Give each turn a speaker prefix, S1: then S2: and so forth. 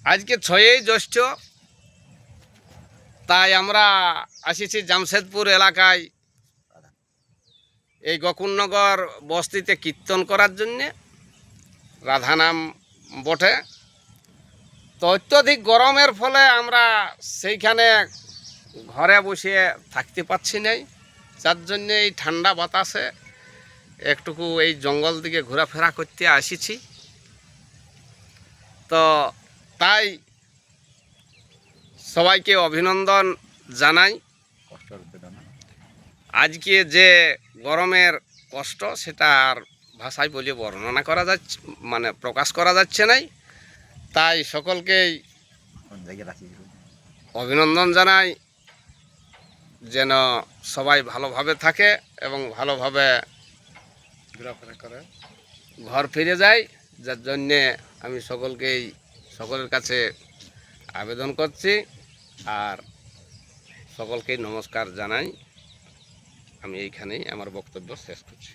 S1: আজকে 6ই জ্যৈষ্ঠ, তাই আমরা আসিছি জামশেদপুর এলাকায় এই গোকুলনগর বস্তিতে কীর্তন করার জন্যে। রাধানাম বটে, তো অত্যধিক গরমের ফলে আমরা সেইখানে ঘরে বসে থাকতে পারছি নাই, যার জন্যে এই ঠান্ডা বাতাসে একটুকু এই জঙ্গল দিকে ঘোরাফেরা করতে আসিছি। তো তাই সবাইকে অভিনন্দন জানাই। আজকে যে গরমের কষ্ট সেটা আর ভাষায় বলে বর্ণনা করা যাচ্ছে, মানে প্রকাশ করা যাচ্ছে নাই। তাই সকলকেই অভিনন্দন জানাই, যেন সবাই ভালোভাবে থাকে এবং ভালোভাবে ঘোরাফেরা করে ঘর ফিরে যায়। যার জন্যে আমি সকলের কাছে আবেদন করছি আর সকলকেই নমস্কার জানাই। আমি এইখানেই আমার বক্তব্য শেষ করছি।